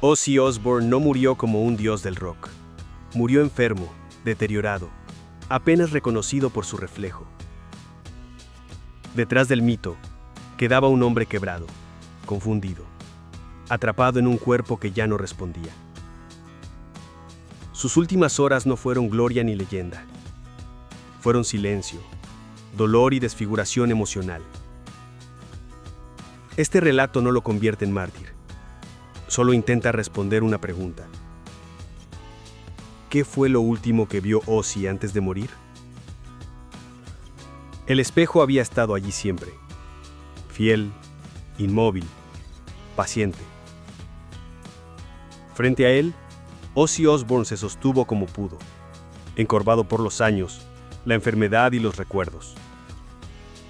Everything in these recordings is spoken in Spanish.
Ozzy Osbourne no murió como un dios del rock. Murió enfermo, deteriorado, apenas reconocido por su reflejo. Detrás del mito, quedaba un hombre quebrado, confundido, atrapado en un cuerpo que ya no respondía. Sus últimas horas no fueron gloria ni leyenda. Fueron silencio, dolor y desfiguración emocional. Este relato no lo convierte en mártir. Solo intenta responder una pregunta. ¿Qué fue lo último que vio Ozzy antes de morir? El espejo había estado allí siempre. Fiel, inmóvil, paciente. Frente a él, Ozzy Osbourne se sostuvo como pudo, encorvado por los años, la enfermedad y los recuerdos.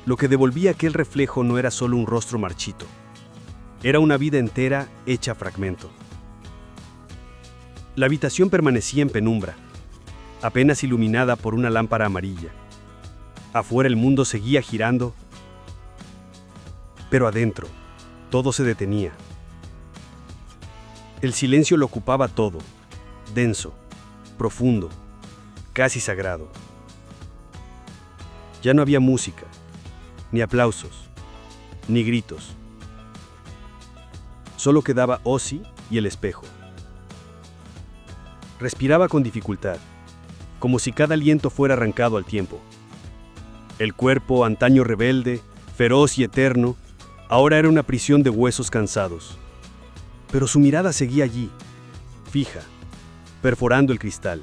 Lo que devolvía aquel reflejo no era solo un rostro marchito, era una vida entera hecha fragmento. La habitación permanecía en penumbra, apenas iluminada por una lámpara amarilla. Afuera el mundo seguía girando, pero adentro, todo se detenía. El silencio lo ocupaba todo, denso, profundo, casi sagrado. Ya no había música, ni aplausos, ni gritos. Solo quedaba Ozzy y el espejo. Respiraba con dificultad, como si cada aliento fuera arrancado al tiempo. El cuerpo, antaño rebelde, feroz y eterno, ahora era una prisión de huesos cansados. Pero su mirada seguía allí, fija, perforando el cristal.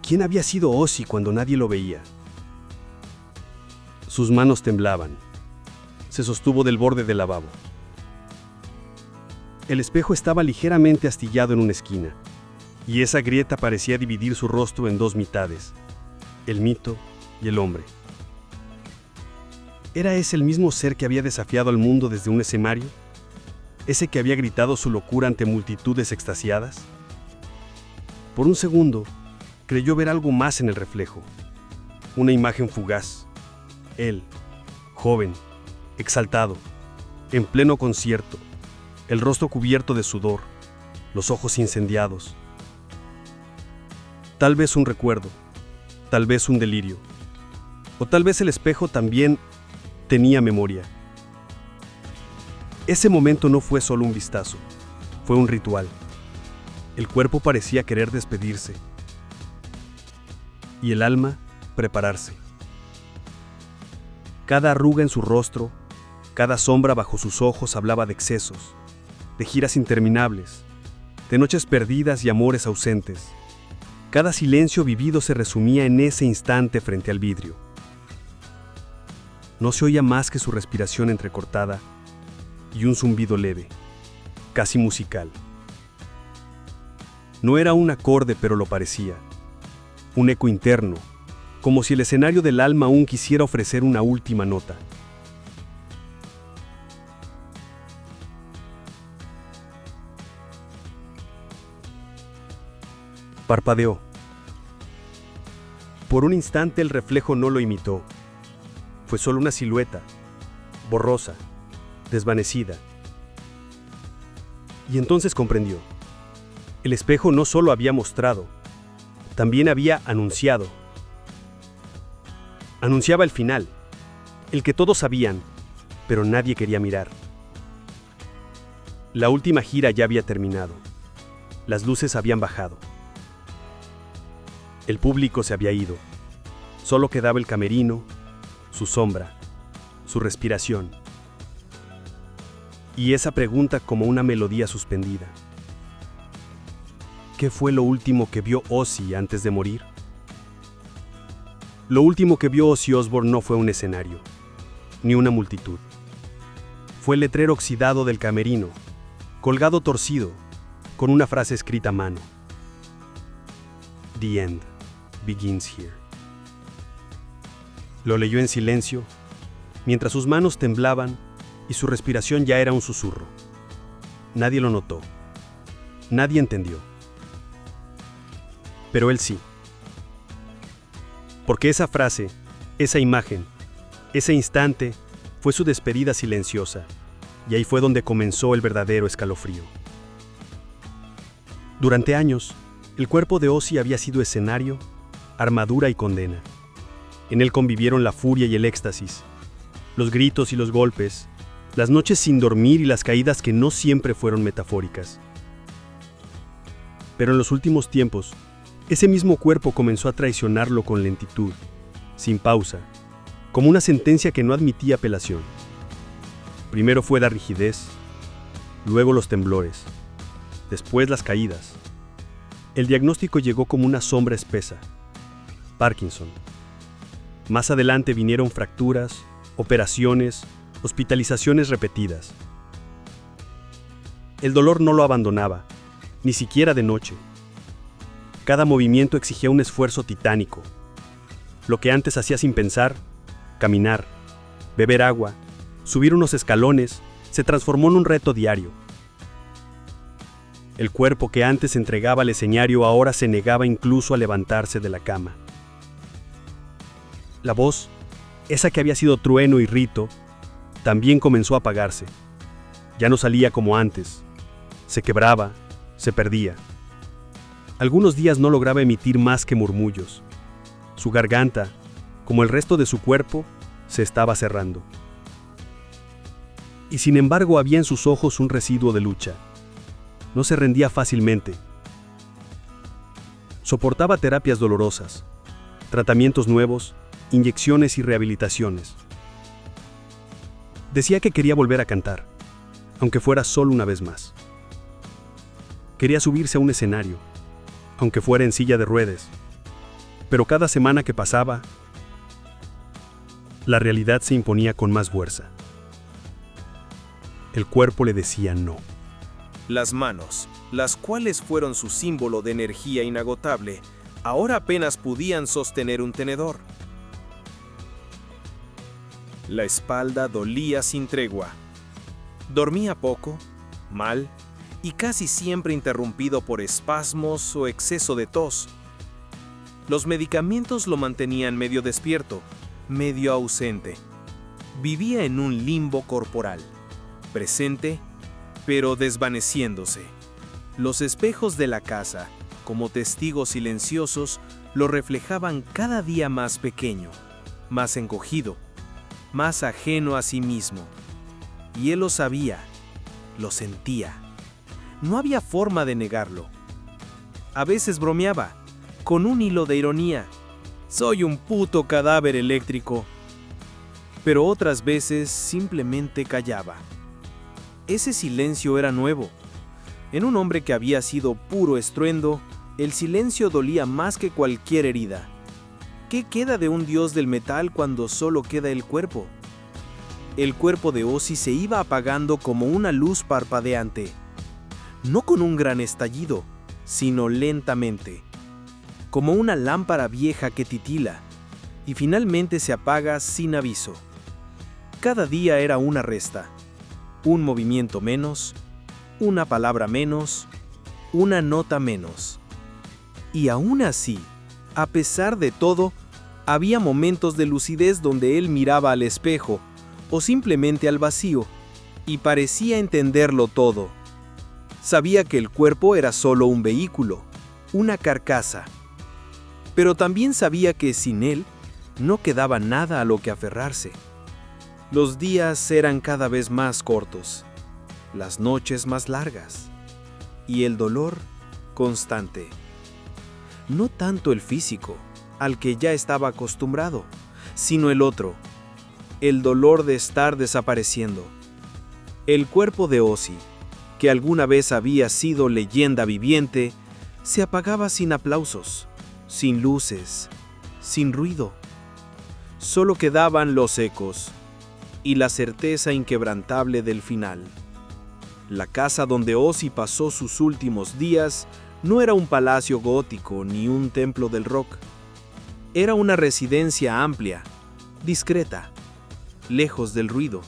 ¿Quién había sido Ozzy cuando nadie lo veía? Sus manos temblaban. Se sostuvo del borde del lavabo. El espejo estaba ligeramente astillado en una esquina, y esa grieta parecía dividir su rostro en dos mitades, el mito y el hombre. ¿Era ese el mismo ser que había desafiado al mundo desde un escenario? ¿Ese que había gritado su locura ante multitudes extasiadas? Por un segundo, creyó ver algo más en el reflejo, una imagen fugaz. Él, joven, exaltado, en pleno concierto, el rostro cubierto de sudor, los ojos incendiados. Tal vez un recuerdo, tal vez un delirio, o tal vez el espejo también tenía memoria. Ese momento no fue solo un vistazo, fue un ritual. El cuerpo parecía querer despedirse, y el alma prepararse. Cada arruga en su rostro, cada sombra bajo sus ojos hablaba de excesos, de giras interminables, de noches perdidas y amores ausentes. Cada silencio vivido se resumía en ese instante frente al vidrio. No se oía más que su respiración entrecortada y un zumbido leve, casi musical. No era un acorde, pero lo parecía. Un eco interno, como si el escenario del alma aún quisiera ofrecer una última nota. Parpadeó. Por un instante el reflejo no lo imitó. Fue solo una silueta, borrosa, desvanecida. Y entonces comprendió. El espejo no solo había mostrado, también había anunciado. Anunciaba el final, el que todos sabían, pero nadie quería mirar. La última gira ya había terminado. Las luces habían bajado. El público se había ido. Solo quedaba el camerino, su sombra, su respiración. Y esa pregunta como una melodía suspendida. ¿Qué fue lo último que vio Ozzy antes de morir? Lo último que vio Ozzy Osbourne no fue un escenario, ni una multitud. Fue el letrero oxidado del camerino, colgado torcido, con una frase escrita a mano. The end begins here. Lo leyó en silencio, mientras sus manos temblaban y su respiración ya era un susurro. Nadie lo notó. Nadie entendió. Pero él sí. Porque esa frase, esa imagen, ese instante fue su despedida silenciosa, Y ahí fue donde comenzó el verdadero escalofrío. Durante años, el cuerpo de Ozzy había sido escenario, armadura y condena. En él convivieron la furia y el éxtasis, los gritos y los golpes, las noches sin dormir y las caídas que no siempre fueron metafóricas. Pero en los últimos tiempos, ese mismo cuerpo comenzó a traicionarlo con lentitud, sin pausa, como una sentencia que no admitía apelación. Primero fue la rigidez, luego los temblores, después las caídas. El diagnóstico llegó como una sombra espesa: Parkinson. Más adelante vinieron fracturas, operaciones, hospitalizaciones repetidas. El dolor no lo abandonaba, ni siquiera de noche. Cada movimiento exigía un esfuerzo titánico. Lo que antes hacía sin pensar, caminar, beber agua, subir unos escalones, se transformó en un reto diario. El cuerpo que antes entregaba al escenario ahora se negaba incluso a levantarse de la cama. La voz, esa que había sido trueno y rito, también comenzó a apagarse. Ya no salía como antes. Se quebraba, se perdía. Algunos días no lograba emitir más que murmullos. Su garganta, como el resto de su cuerpo, se estaba cerrando. Y sin embargo había en sus ojos un residuo de lucha. No se rendía fácilmente. Soportaba terapias dolorosas, tratamientos nuevos, inyecciones y rehabilitaciones. Decía que quería volver a cantar, aunque fuera solo una vez más. Quería subirse a un escenario, aunque fuera en silla de ruedas. Pero cada semana que pasaba, la realidad se imponía con más fuerza. El cuerpo le decía no. Las manos, las cuales fueron su símbolo de energía inagotable, ahora apenas podían sostener un tenedor. La espalda dolía sin tregua. Dormía poco, mal y casi siempre interrumpido por espasmos o exceso de tos. Los medicamentos lo mantenían medio despierto, medio ausente. Vivía en un limbo corporal, presente, pero desvaneciéndose. Los espejos de la casa, como testigos silenciosos, lo reflejaban cada día más pequeño, más encogido, más ajeno a sí mismo. Y él lo sabía, lo sentía. No había forma de negarlo. A veces bromeaba, con un hilo de ironía: soy un puto cadáver eléctrico. Pero otras veces simplemente callaba. Ese silencio era nuevo. En un hombre que había sido puro estruendo, el silencio dolía más que cualquier herida. ¿Qué queda de un dios del metal cuando solo queda el cuerpo? El cuerpo de Ozzy se iba apagando como una luz parpadeante. No con un gran estallido, sino lentamente. Como una lámpara vieja que titila, y finalmente se apaga sin aviso. Cada día era una resta. Un movimiento menos, una palabra menos, una nota menos. Y aún así, a pesar de todo, había momentos de lucidez donde él miraba al espejo o simplemente al vacío y parecía entenderlo todo. Sabía que el cuerpo era solo un vehículo, una carcasa. Pero también sabía que sin él no quedaba nada a lo que aferrarse. Los días eran cada vez más cortos, las noches más largas y el dolor constante. No tanto el físico, al que ya estaba acostumbrado, sino el otro, el dolor de estar desapareciendo. El cuerpo de Ozzy, que alguna vez había sido leyenda viviente, se apagaba sin aplausos, sin luces, sin ruido. Solo quedaban los ecos y la certeza inquebrantable del final. La casa donde Ozzy pasó sus últimos días no era un palacio gótico ni un templo del rock. Era una residencia amplia, discreta, lejos del ruido,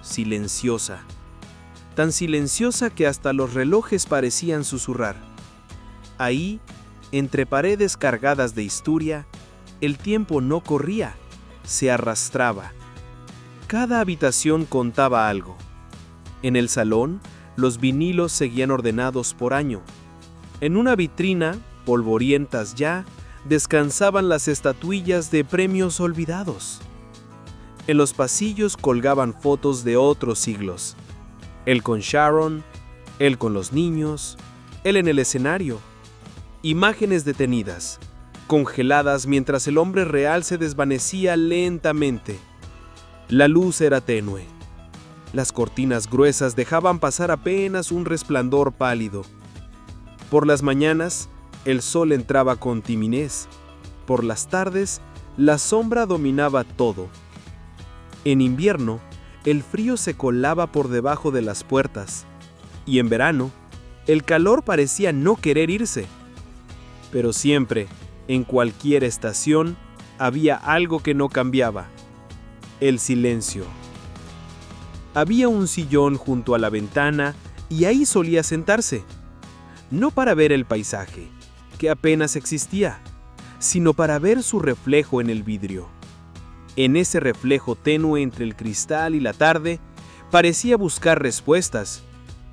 silenciosa. Tan silenciosa que hasta los relojes parecían susurrar. Ahí, entre paredes cargadas de historia, el tiempo no corría, se arrastraba. Cada habitación contaba algo, En el salón, los vinilos seguían ordenados por año. En una vitrina, polvorientas ya, descansaban las estatuillas de premios olvidados. En los pasillos colgaban fotos de otros siglos. Él con Sharon, él con los niños, él en el escenario. Imágenes detenidas, congeladas mientras el hombre real se desvanecía lentamente. La luz era tenue. Las cortinas gruesas dejaban pasar apenas un resplandor pálido. Por las mañanas, el sol entraba con timidez. Por las tardes, la sombra dominaba todo. En invierno, el frío se colaba por debajo de las puertas. Y en verano, el calor parecía no querer irse. Pero siempre, en cualquier estación, había algo que no cambiaba: el silencio. Había un sillón junto a la ventana y ahí solía sentarse, no para ver el paisaje, que apenas existía, sino para ver su reflejo en el vidrio. En ese reflejo tenue entre el cristal y la tarde, parecía buscar respuestas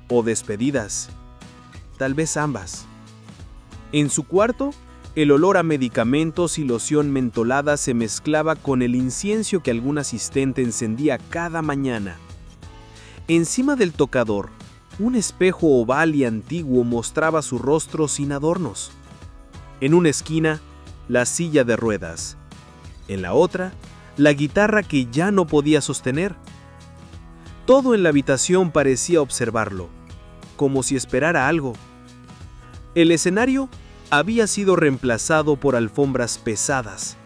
o despedidas, tal vez ambas. En su cuarto, el olor a medicamentos y loción mentolada se mezclaba con el incienso que algún asistente encendía cada mañana. Encima del tocador, un espejo oval y antiguo mostraba su rostro sin adornos. En una esquina, la silla de ruedas. En la otra, la guitarra que ya no podía sostener. Todo en la habitación parecía observarlo, como si esperara algo. El escenario había sido reemplazado por alfombras pesadas,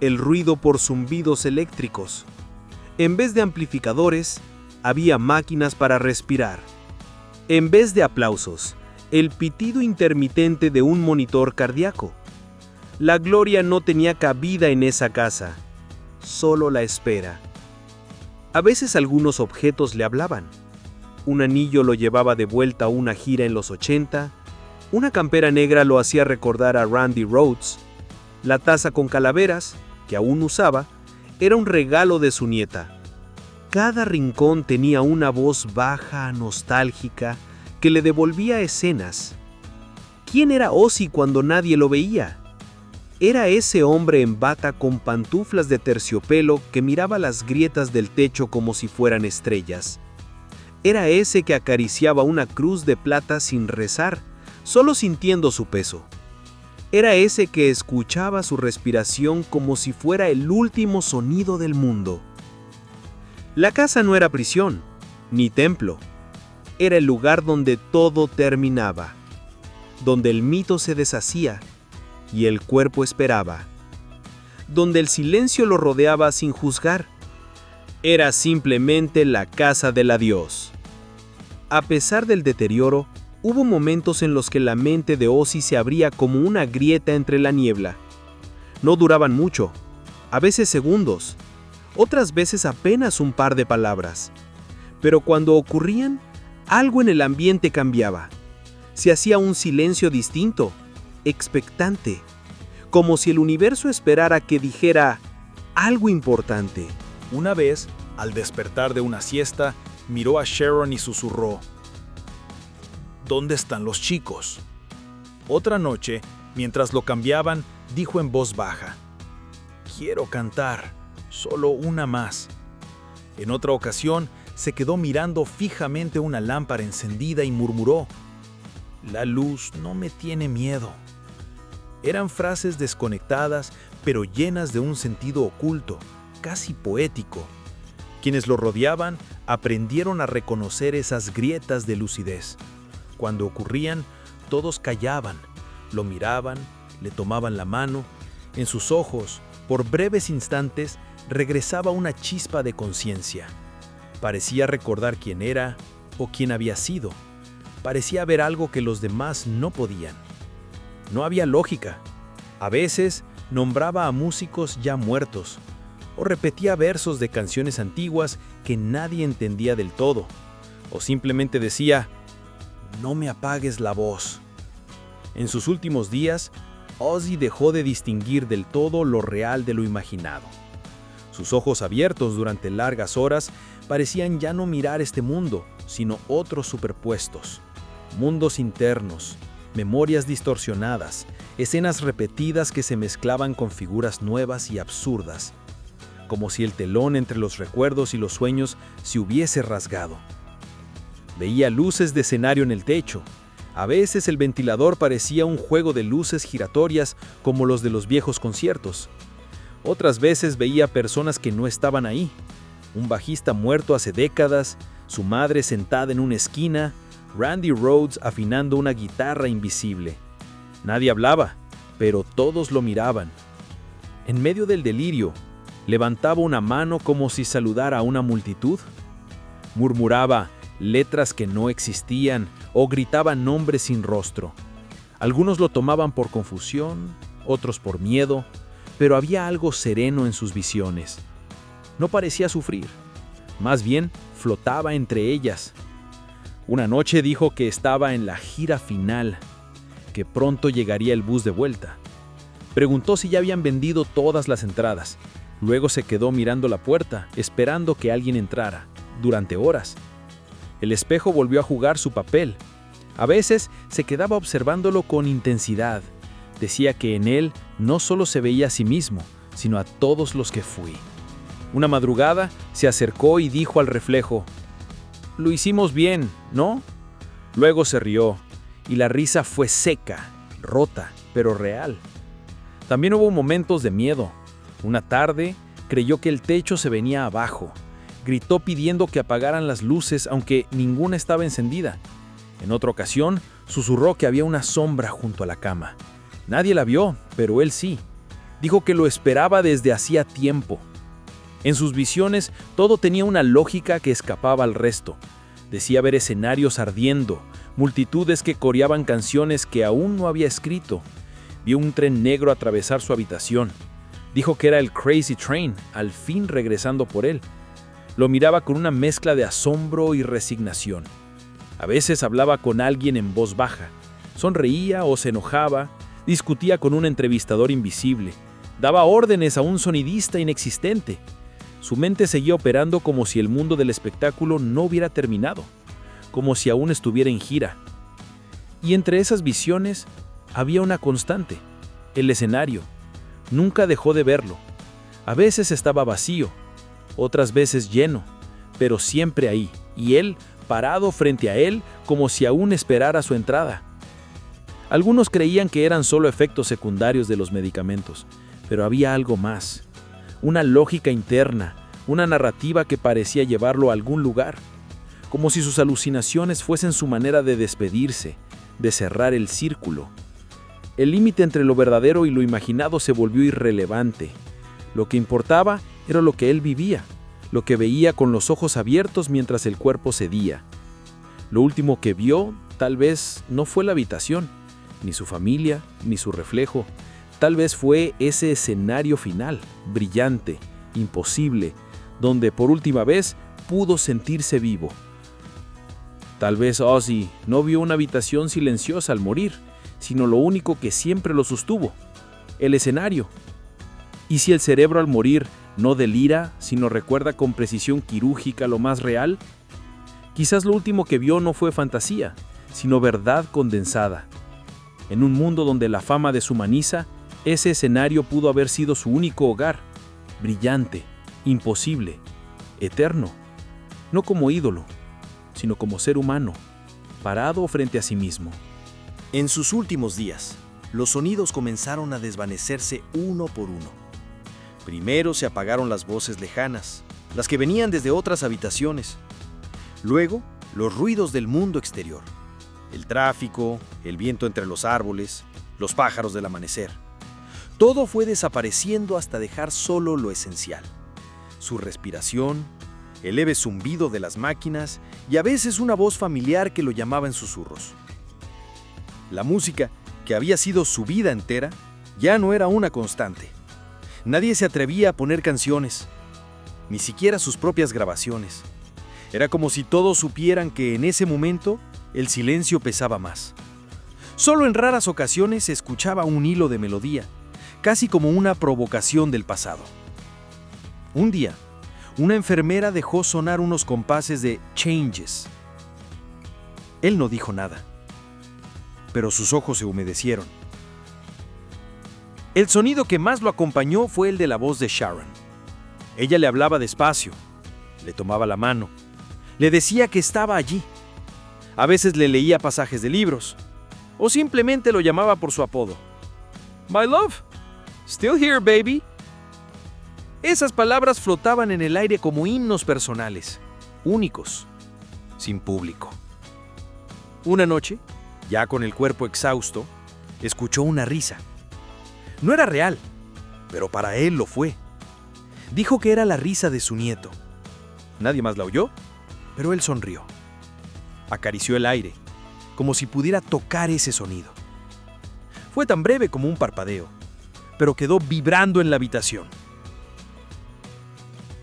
el ruido por zumbidos eléctricos. En vez de amplificadores, había máquinas para respirar. En vez de aplausos, el pitido intermitente de un monitor cardíaco. La gloria no tenía cabida en esa casa, solo la espera. A veces algunos objetos le hablaban. Un anillo lo llevaba de vuelta a una gira en los 80, una campera negra lo hacía recordar a Randy Rhoads, la taza con calaveras, que aún usaba, era un regalo de su nieta. Cada rincón tenía una voz baja, nostálgica, que le devolvía escenas. ¿Quién era Ozzy cuando nadie lo veía? Era ese hombre en bata con pantuflas de terciopelo que miraba las grietas del techo como si fueran estrellas. Era ese que acariciaba una cruz de plata sin rezar, solo sintiendo su peso. Era ese que escuchaba su respiración como si fuera el último sonido del mundo. La casa no era prisión, ni templo. Era el lugar donde todo terminaba, donde el mito se deshacía y el cuerpo esperaba, donde el silencio lo rodeaba sin juzgar. Era simplemente la casa del adiós. A pesar del deterioro, hubo momentos en los que la mente de Ozzy se abría como una grieta entre la niebla. No duraban mucho, a veces segundos, otras veces apenas un par de palabras. Pero cuando ocurrían, algo en el ambiente cambiaba. Se hacía un silencio distinto, expectante, como si el universo esperara que dijera algo importante. Una vez, al despertar de una siesta, miró a Sharon y susurró: ¿Dónde están los chicos? Otra noche, mientras lo cambiaban, dijo en voz baja: quiero cantar, solo una más. En otra ocasión, se quedó mirando fijamente una lámpara encendida y murmuró: la luz no me tiene miedo. Eran frases desconectadas, pero llenas de un sentido oculto, casi poético. Quienes lo rodeaban aprendieron a reconocer esas grietas de lucidez. Cuando ocurrían, todos callaban, lo miraban, le tomaban la mano. En sus ojos, por breves instantes, regresaba una chispa de conciencia. Parecía recordar quién era o quién había sido. Parecía ver algo que los demás no podían. No había lógica. A veces nombraba a músicos ya muertos, o repetía versos de canciones antiguas que nadie entendía del todo, o simplemente decía: no me apagues la voz. En sus últimos días, Ozzy dejó de distinguir del todo lo real de lo imaginado. Sus ojos abiertos durante largas horas parecían ya no mirar este mundo, sino otros superpuestos. Mundos internos, memorias distorsionadas, escenas repetidas que se mezclaban con figuras nuevas y absurdas, como si el telón entre los recuerdos y los sueños se hubiese rasgado. Veía luces de escenario en el techo. A veces el ventilador parecía un juego de luces giratorias como los de los viejos conciertos. Otras veces veía personas que no estaban ahí. Un bajista muerto hace décadas, su madre sentada en una esquina, Randy Rhoads afinando una guitarra invisible. Nadie hablaba, pero todos lo miraban. En medio del delirio, levantaba una mano como si saludara a una multitud. Murmuraba letras que no existían o gritaba nombres sin rostro. Algunos lo tomaban por confusión, otros por miedo, pero había algo sereno en sus visiones. No parecía sufrir, más bien flotaba entre ellas. Una noche dijo que estaba en la gira final, que pronto llegaría el bus de vuelta. Preguntó si ya habían vendido todas las entradas. Luego se quedó mirando la puerta, esperando que alguien entrara, durante horas. El espejo volvió a jugar su papel. A veces se quedaba observándolo con intensidad. Decía que en él no solo se veía a sí mismo, sino a todos los que fui. Una madrugada se acercó y dijo al reflejo: «Lo hicimos bien, ¿no?». Luego se rió, y la risa fue seca, rota, pero real. También hubo momentos de miedo. Una tarde creyó que el techo se venía abajo. Gritó pidiendo que apagaran las luces, aunque ninguna estaba encendida. En otra ocasión, susurró que había una sombra junto a la cama. Nadie la vio, pero él sí. Dijo que lo esperaba desde hacía tiempo. En sus visiones, todo tenía una lógica que escapaba al resto. Decía ver escenarios ardiendo, multitudes que coreaban canciones que aún no había escrito. Vio un tren negro atravesar su habitación. Dijo que era el Crazy Train, al fin regresando por él. Lo miraba con una mezcla de asombro y resignación. A veces hablaba con alguien en voz baja. Sonreía o se enojaba, discutía con un entrevistador invisible, daba órdenes a un sonidista inexistente. Su mente seguía operando como si el mundo del espectáculo no hubiera terminado, como si aún estuviera en gira. Y entre esas visiones había una constante: el escenario. Nunca dejó de verlo. A veces estaba vacío, otras veces lleno, pero siempre ahí, y él parado frente a él como si aún esperara su entrada. Algunos creían que eran solo efectos secundarios de los medicamentos, pero había algo más, una lógica interna, una narrativa que parecía llevarlo a algún lugar, como si sus alucinaciones fuesen su manera de despedirse, de cerrar el círculo. El límite entre lo verdadero y lo imaginado se volvió irrelevante. Lo que importaba era lo que él vivía, lo que veía con los ojos abiertos mientras el cuerpo cedía. Lo último que vio, tal vez, no fue la habitación, ni su familia, ni su reflejo. Tal vez fue ese escenario final, brillante, imposible, donde por última vez pudo sentirse vivo. Tal vez Ozzy no vio una habitación silenciosa al morir, sino lo único que siempre lo sostuvo: el escenario. ¿Y si el cerebro al morir no delira, sino recuerda con precisión quirúrgica lo más real? Quizás lo último que vio no fue fantasía, sino verdad condensada. En un mundo donde la fama deshumaniza, ese escenario pudo haber sido su único hogar, brillante, imposible, eterno, no como ídolo, sino como ser humano, parado frente a sí mismo. En sus últimos días, los sonidos comenzaron a desvanecerse uno por uno. Primero se apagaron las voces lejanas, las que venían desde otras habitaciones. Luego, los ruidos del mundo exterior. El tráfico, el viento entre los árboles, los pájaros del amanecer. Todo fue desapareciendo hasta dejar solo lo esencial: su respiración, el leve zumbido de las máquinas y a veces una voz familiar que lo llamaba en susurros. La música, que había sido su vida entera, ya no era una constante. Nadie se atrevía a poner canciones, ni siquiera sus propias grabaciones. Era como si todos supieran que en ese momento el silencio pesaba más. Solo en raras ocasiones se escuchaba un hilo de melodía, casi como una provocación del pasado. Un día, una enfermera dejó sonar unos compases de Changes, Él no dijo nada, pero sus ojos se humedecieron. El sonido que más lo acompañó fue el de la voz de Sharon. Ella le hablaba despacio, le tomaba la mano, le decía que estaba allí. A veces le leía pasajes de libros, o simplemente lo llamaba por su apodo. My love, still here, baby. Esas palabras flotaban en el aire como himnos personales, únicos, sin público. Una noche, ya con el cuerpo exhausto, escuchó una risa. No era real, pero para él lo fue. Dijo que era la risa de su nieto. Nadie más la oyó, pero él sonrió. Acarició el aire, como si pudiera tocar ese sonido. Fue tan breve como un parpadeo, pero quedó vibrando en la habitación.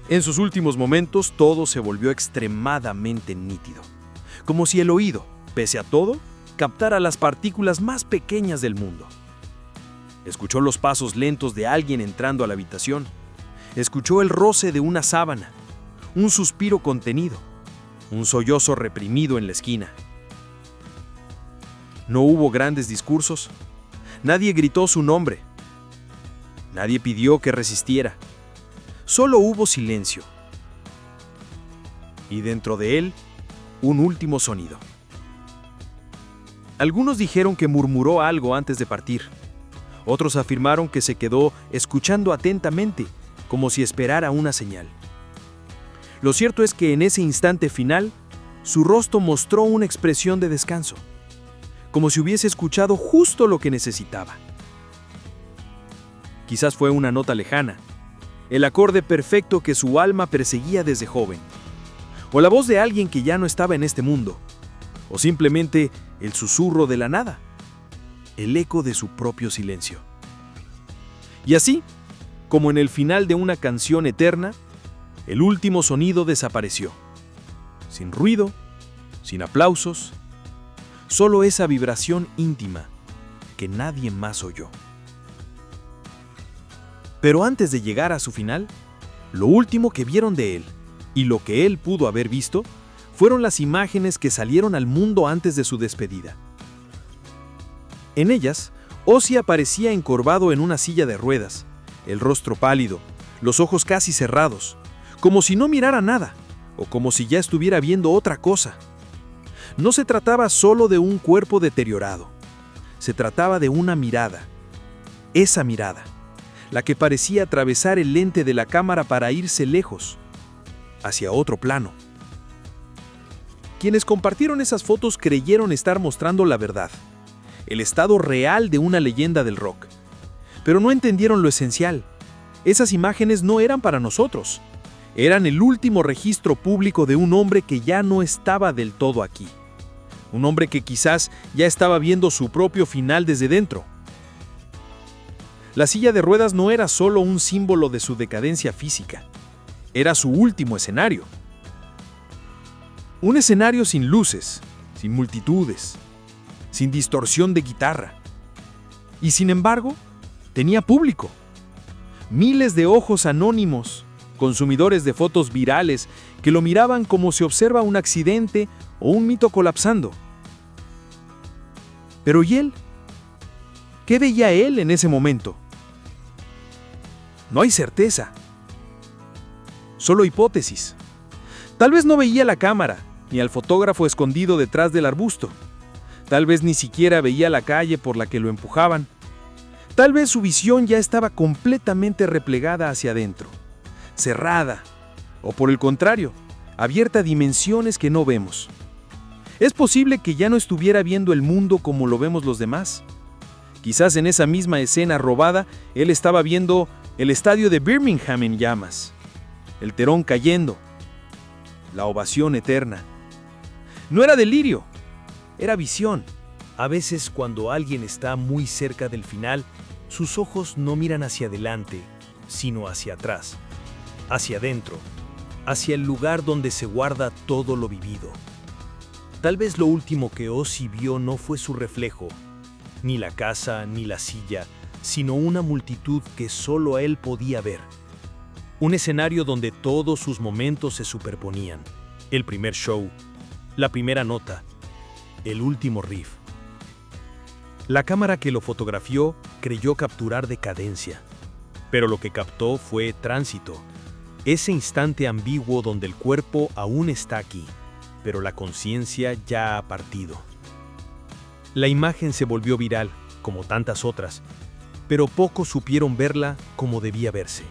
En sus últimos momentos, todo se volvió extremadamente nítido, como si el oído, pese a todo, captara las partículas más pequeñas del mundo. Escuchó los pasos lentos de alguien entrando a la habitación. Escuchó el roce de una sábana, un suspiro contenido, un sollozo reprimido en la esquina. No hubo grandes discursos. Nadie gritó su nombre. Nadie pidió que resistiera. Solo hubo silencio. Y dentro de él, un último sonido. Algunos dijeron que murmuró algo antes de partir. Otros afirmaron que se quedó escuchando atentamente, como si esperara una señal. Lo cierto es que en ese instante final, su rostro mostró una expresión de descanso, como si hubiese escuchado justo lo que necesitaba. Quizás fue una nota lejana, el acorde perfecto que su alma perseguía desde joven, o la voz de alguien que ya no estaba en este mundo, o simplemente el susurro de la nada, el eco de su propio silencio. Y así, como en el final de una canción eterna, el último sonido desapareció. Sin ruido, sin aplausos, solo esa vibración íntima que nadie más oyó. Pero antes de llegar a su final, lo último que vieron de él, y lo que él pudo haber visto, fueron las imágenes que salieron al mundo antes de su despedida. En ellas, Ozzy aparecía encorvado en una silla de ruedas, el rostro pálido, los ojos casi cerrados, como si no mirara nada, o como si ya estuviera viendo otra cosa. No se trataba solo de un cuerpo deteriorado, se trataba de una mirada, esa mirada, la que parecía atravesar el lente de la cámara para irse lejos, hacia otro plano. Quienes compartieron esas fotos creyeron estar mostrando la verdad, el estado real de una leyenda del rock. Pero no entendieron lo esencial. Esas imágenes no eran para nosotros. Eran el último registro público de un hombre que ya no estaba del todo aquí. Un hombre que quizás ya estaba viendo su propio final desde dentro. La silla de ruedas no era solo un símbolo de su decadencia física. Era su último escenario. Un escenario sin luces, sin multitudes, sin distorsión de guitarra. Y sin embargo, tenía público. Miles de ojos anónimos, consumidores de fotos virales, que lo miraban como se observa un accidente o un mito colapsando. Pero ¿y él? ¿Qué veía él en ese momento? No hay certeza. Solo hipótesis. Tal vez no veía la cámara, ni al fotógrafo escondido detrás del arbusto. Tal vez ni siquiera veía la calle por la que lo empujaban. Tal vez su visión ya estaba completamente replegada hacia adentro, cerrada, o por el contrario, abierta a dimensiones que no vemos. Es posible que ya no estuviera viendo el mundo como lo vemos los demás. Quizás en esa misma escena robada, él estaba viendo el estadio de Birmingham en llamas, el telón cayendo, la ovación eterna. No era delirio, era visión. A veces, cuando alguien está muy cerca del final, sus ojos no miran hacia adelante, sino hacia atrás, hacia adentro, hacia el lugar donde se guarda todo lo vivido. Tal vez lo último que Ozzy vio no fue su reflejo, ni la casa, ni la silla, sino una multitud que solo él podía ver. Un escenario donde todos sus momentos se superponían. El primer show, la primera nota, el último riff. La cámara que lo fotografió creyó capturar decadencia, pero lo que captó fue tránsito, ese instante ambiguo donde el cuerpo aún está aquí, pero la conciencia ya ha partido. La imagen se volvió viral, como tantas otras, pero pocos supieron verla como debía verse,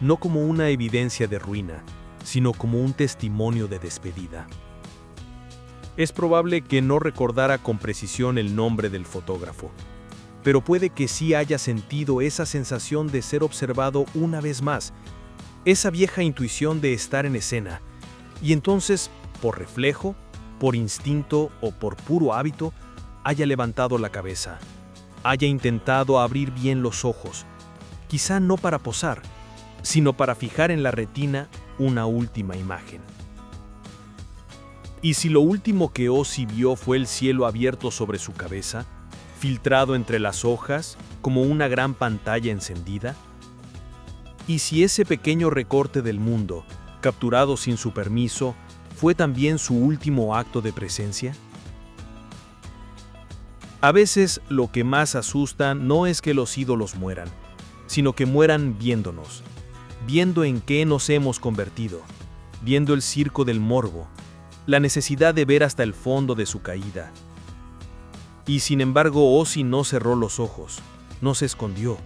no como una evidencia de ruina, sino como un testimonio de despedida. Es probable que no recordara con precisión el nombre del fotógrafo, pero puede que sí haya sentido esa sensación de ser observado una vez más, esa vieja intuición de estar en escena, y entonces, por reflejo, por instinto o por puro hábito, haya levantado la cabeza, haya intentado abrir bien los ojos, quizá no para posar, sino para fijar en la retina una última imagen. Y si lo último que Ozzy vio fue el cielo abierto sobre su cabeza, filtrado entre las hojas como una gran pantalla encendida, y si ese pequeño recorte del mundo, capturado sin su permiso, fue también su último acto de presencia. A veces lo que más asusta no es que los ídolos mueran, sino que mueran viéndonos, viendo en qué nos hemos convertido, viendo el circo del morbo, la necesidad de ver hasta el fondo de su caída. Y sin embargo, Ozzy no cerró los ojos, no se escondió,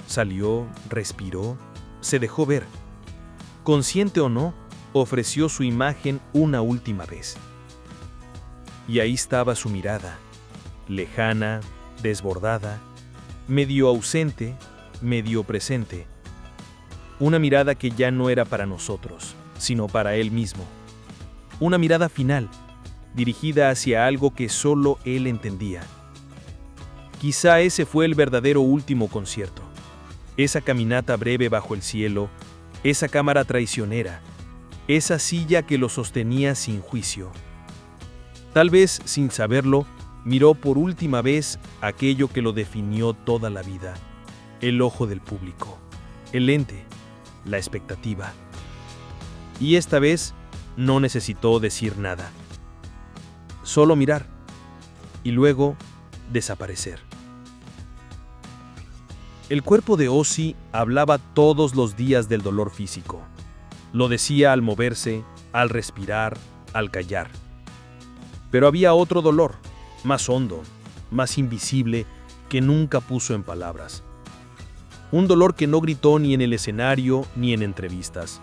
salió, respiró, se dejó ver. Consciente o no, ofreció su imagen una última vez. Y ahí estaba su mirada, lejana, desbordada, medio ausente, medio presente. Una mirada que ya no era para nosotros, sino para él mismo. Una mirada final, dirigida hacia algo que solo él entendía. Quizá ese fue el verdadero último concierto. Esa caminata breve bajo el cielo, esa cámara traicionera, esa silla que lo sostenía sin juicio. Tal vez, sin saberlo, miró por última vez aquello que lo definió toda la vida, el ojo del público, el lente, la expectativa. Y esta vez no necesitó decir nada, solo mirar y luego desaparecer. El cuerpo de Ozzy hablaba todos los días del dolor físico. Lo decía al moverse, al respirar, al callar. Pero había otro dolor, más hondo, más invisible, que nunca puso en palabras. Un dolor que no gritó ni en el escenario ni en entrevistas.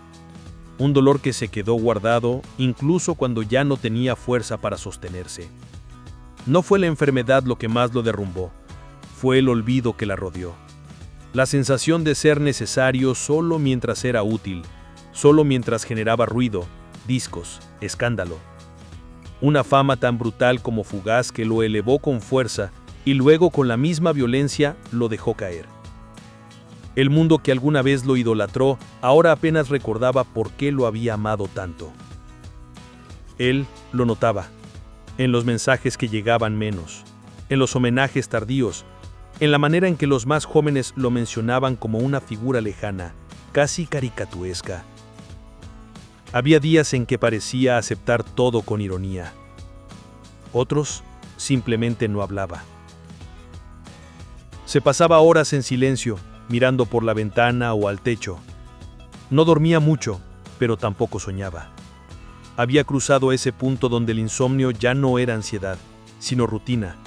Un dolor que se quedó guardado incluso cuando ya no tenía fuerza para sostenerse. No fue la enfermedad lo que más lo derrumbó, fue el olvido que la rodeó. La sensación de ser necesario solo mientras era útil, solo mientras generaba ruido, discos, escándalo. Una fama tan brutal como fugaz que lo elevó con fuerza y luego con la misma violencia lo dejó caer. El mundo que alguna vez lo idolatró, ahora apenas recordaba por qué lo había amado tanto. Él lo notaba, en los mensajes que llegaban menos, en los homenajes tardíos, en la manera en que los más jóvenes lo mencionaban como una figura lejana, casi caricaturesca. Había días en que parecía aceptar todo con ironía. Otros simplemente no hablaba. Se pasaba horas en silencio, mirando por la ventana o al techo. No dormía mucho, pero tampoco soñaba. Había cruzado ese punto donde el insomnio ya no era ansiedad, sino rutina.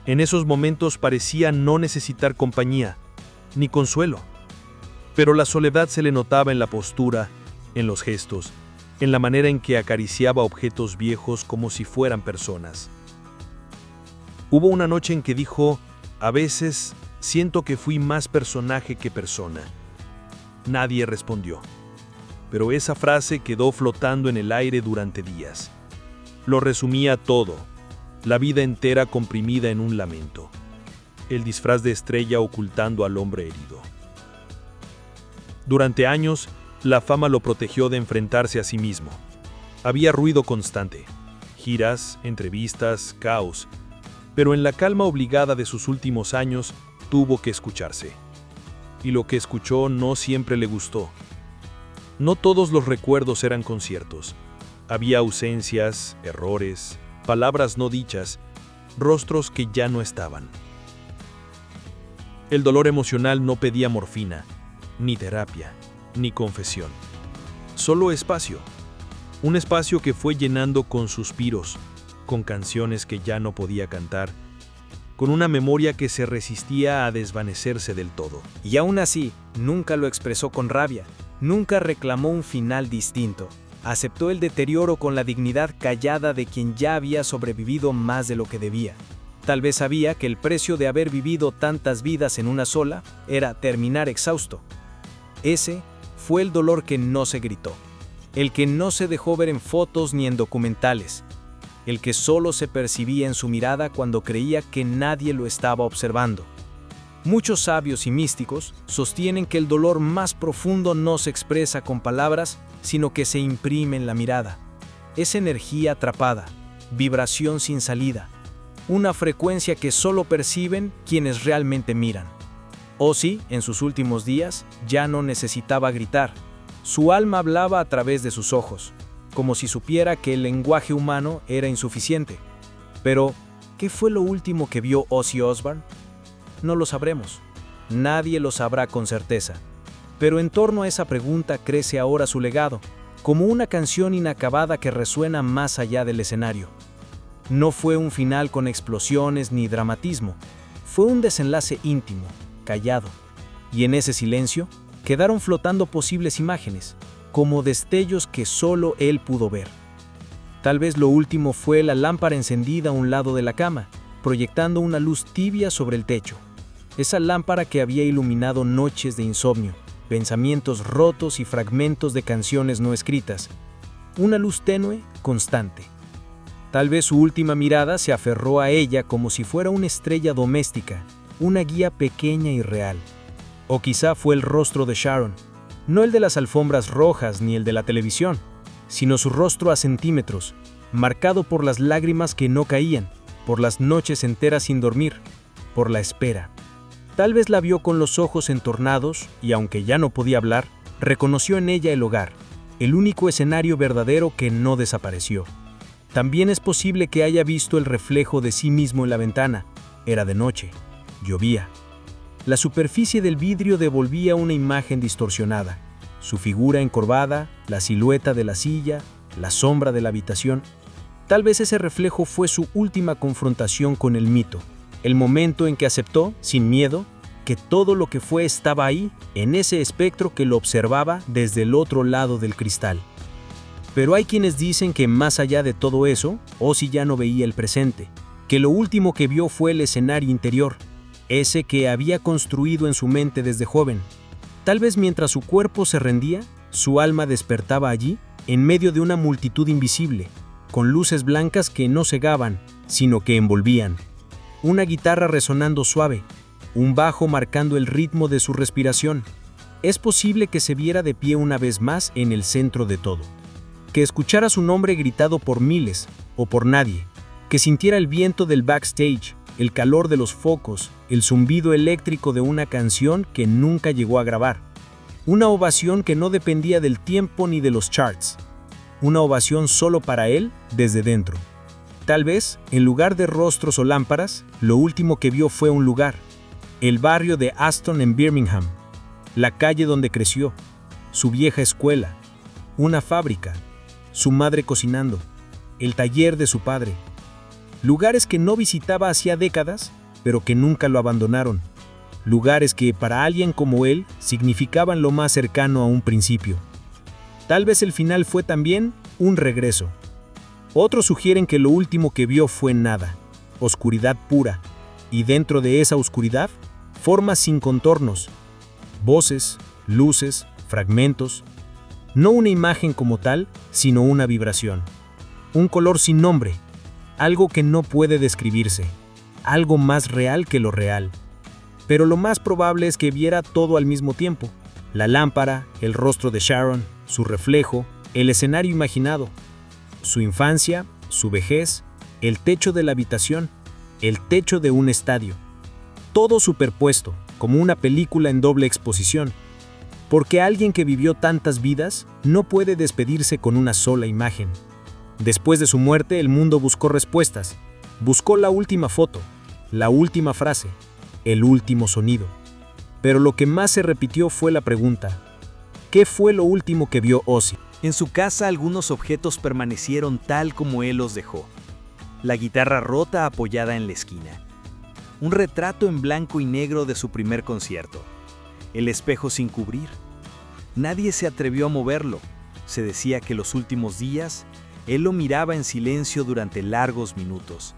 En esos momentos parecía no necesitar compañía, ni consuelo. Pero la soledad se le notaba en la postura, en los gestos, en la manera en que acariciaba objetos viejos como si fueran personas. Hubo una noche en que dijo, a veces siento que fui más personaje que persona. Nadie respondió, pero esa frase quedó flotando en el aire durante días. Lo resumía todo, la vida entera comprimida en un lamento, el disfraz de estrella ocultando al hombre herido. Durante años, la fama lo protegió de enfrentarse a sí mismo. Había ruido constante, giras, entrevistas, caos, pero en la calma obligada de sus últimos años, tuvo que escucharse. Y lo que escuchó no siempre le gustó. No todos los recuerdos eran conciertos. Había ausencias, errores, palabras no dichas, rostros que ya no estaban. El dolor emocional no pedía morfina, ni terapia, ni confesión. Solo espacio. Un espacio que fue llenando con suspiros, con canciones que ya no podía cantar, con una memoria que se resistía a desvanecerse del todo. Y aún así, nunca lo expresó con rabia, nunca reclamó un final distinto. Aceptó el deterioro con la dignidad callada de quien ya había sobrevivido más de lo que debía. Tal vez sabía que el precio de haber vivido tantas vidas en una sola era terminar exhausto. Ese fue el dolor que no se gritó, el que no se dejó ver en fotos ni en documentales, el que solo se percibía en su mirada cuando creía que nadie lo estaba observando. Muchos sabios y místicos sostienen que el dolor más profundo no se expresa con palabras, sino que se imprime en la mirada. Es energía atrapada, vibración sin salida, una frecuencia que solo perciben quienes realmente miran. Ozzy, en sus últimos días, ya no necesitaba gritar. Su alma hablaba a través de sus ojos, como si supiera que el lenguaje humano era insuficiente. Pero, ¿qué fue lo último que vio Ozzy Osbourne? No lo sabremos. Nadie lo sabrá con certeza. Pero en torno a esa pregunta crece ahora su legado, como una canción inacabada que resuena más allá del escenario. No fue un final con explosiones ni dramatismo, fue un desenlace íntimo, callado. Y en ese silencio quedaron flotando posibles imágenes, como destellos que solo él pudo ver. Tal vez lo último fue la lámpara encendida a un lado de la cama, proyectando una luz tibia sobre el techo. Esa lámpara que había iluminado noches de insomnio, pensamientos rotos y fragmentos de canciones no escritas. Una luz tenue, constante. Tal vez su última mirada se aferró a ella como si fuera una estrella doméstica, una guía pequeña y real. O quizá fue el rostro de Sharon, no el de las alfombras rojas ni el de la televisión, sino su rostro a centímetros, marcado por las lágrimas que no caían, por las noches enteras sin dormir, por la espera. Tal vez la vio con los ojos entornados y, aunque ya no podía hablar, reconoció en ella el hogar, el único escenario verdadero que no desapareció. También es posible que haya visto el reflejo de sí mismo en la ventana. Era de noche, llovía. La superficie del vidrio devolvía una imagen distorsionada. Su figura encorvada, la silueta de la silla, la sombra de la habitación. Tal vez ese reflejo fue su última confrontación con el mito, el momento en que aceptó, sin miedo, que todo lo que fue estaba ahí, en ese espectro que lo observaba desde el otro lado del cristal. Pero hay quienes dicen que más allá de todo eso, Ozzy ya no veía el presente, que lo último que vio fue el escenario interior, ese que había construido en su mente desde joven. Tal vez mientras su cuerpo se rendía, su alma despertaba allí, en medio de una multitud invisible, con luces blancas que no cegaban, sino que envolvían. Una guitarra resonando suave, un bajo marcando el ritmo de su respiración. Es posible que se viera de pie una vez más en el centro de todo. Que escuchara su nombre gritado por miles o por nadie, que sintiera el viento del backstage, el calor de los focos, el zumbido eléctrico de una canción que nunca llegó a grabar. Una ovación que no dependía del tiempo ni de los charts. Una ovación solo para él, desde dentro. Tal vez, en lugar de rostros o lámparas, lo último que vio fue un lugar. El barrio de Aston en Birmingham. La calle donde creció. Su vieja escuela. Una fábrica. Su madre cocinando, el taller de su padre. Lugares que no visitaba hacía décadas, pero que nunca lo abandonaron. Lugares que para alguien como él significaban lo más cercano a un principio. Tal vez el final fue también un regreso. Otros sugieren que lo último que vio fue nada, oscuridad pura, y dentro de esa oscuridad, formas sin contornos, voces, luces, fragmentos. No una imagen como tal, sino una vibración. Un color sin nombre, algo que no puede describirse, algo más real que lo real. Pero lo más probable es que viera todo al mismo tiempo. La lámpara, el rostro de Sharon, su reflejo, el escenario imaginado, su infancia, su vejez, el techo de la habitación, el techo de un estadio. Todo superpuesto, como una película en doble exposición. Porque alguien que vivió tantas vidas no puede despedirse con una sola imagen. Después de su muerte, el mundo buscó respuestas. Buscó la última foto, la última frase, el último sonido. Pero lo que más se repitió fue la pregunta: ¿qué fue lo último que vio Ozzy? En su casa algunos objetos permanecieron tal como él los dejó. La guitarra rota apoyada en la esquina. Un retrato en blanco y negro de su primer concierto. El espejo sin cubrir. Nadie se atrevió a moverlo. Se decía que los últimos días él lo miraba en silencio durante largos minutos.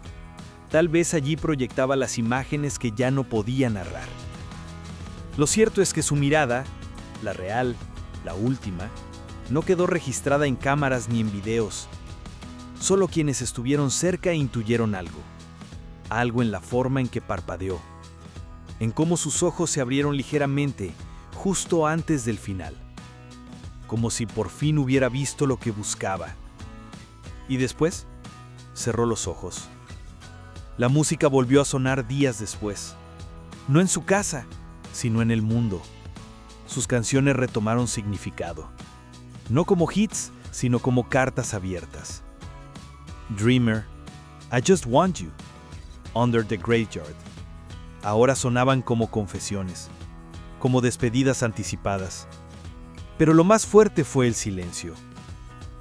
Tal vez allí proyectaba las imágenes que ya no podía narrar. Lo cierto es que su mirada, la real, la última, no quedó registrada en cámaras ni en videos. Solo quienes estuvieron cerca intuyeron algo. Algo en la forma en que parpadeó. En cómo sus ojos se abrieron ligeramente, justo antes del final. Como si por fin hubiera visto lo que buscaba. Y después, cerró los ojos. La música volvió a sonar días después. No en su casa, sino en el mundo. Sus canciones retomaron significado. No como hits, sino como cartas abiertas. Dreamer, I Just Want You, Under the Graveyard. Ahora sonaban como confesiones, como despedidas anticipadas. Pero lo más fuerte fue el silencio,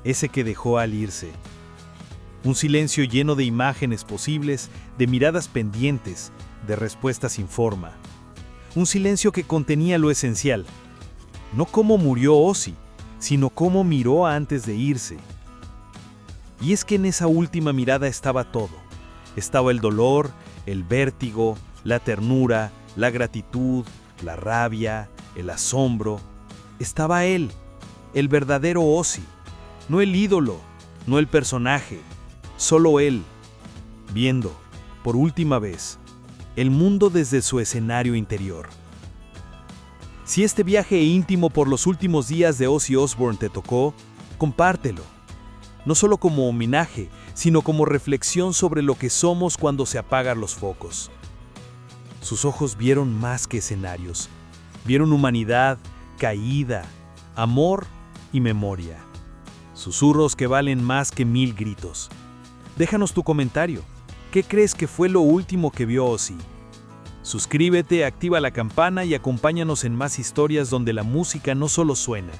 ese que dejó al irse. Un silencio lleno de imágenes posibles, de miradas pendientes, de respuestas sin forma. Un silencio que contenía lo esencial. No cómo murió Ozzy, sino cómo miró antes de irse. Y es que en esa última mirada estaba todo. Estaba el dolor, el vértigo, la ternura, la gratitud, la rabia, el asombro. Estaba él, el verdadero Ozzy, no el ídolo, no el personaje. Solo él, viendo, por última vez, el mundo desde su escenario interior. Si este viaje íntimo por los últimos días de Ozzy Osbourne te tocó, compártelo. No solo como homenaje, sino como reflexión sobre lo que somos cuando se apagan los focos. Sus ojos vieron más que escenarios. Vieron humanidad, caída, amor y memoria. Susurros que valen más que 1000 gritos. Déjanos tu comentario. ¿Qué crees que fue lo último que vio Ozzy? Suscríbete, activa la campana y acompáñanos en más historias donde la música no solo suena,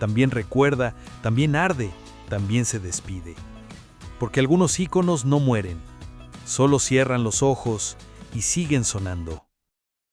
también recuerda, también arde, también se despide. Porque algunos íconos no mueren, solo cierran los ojos y siguen sonando.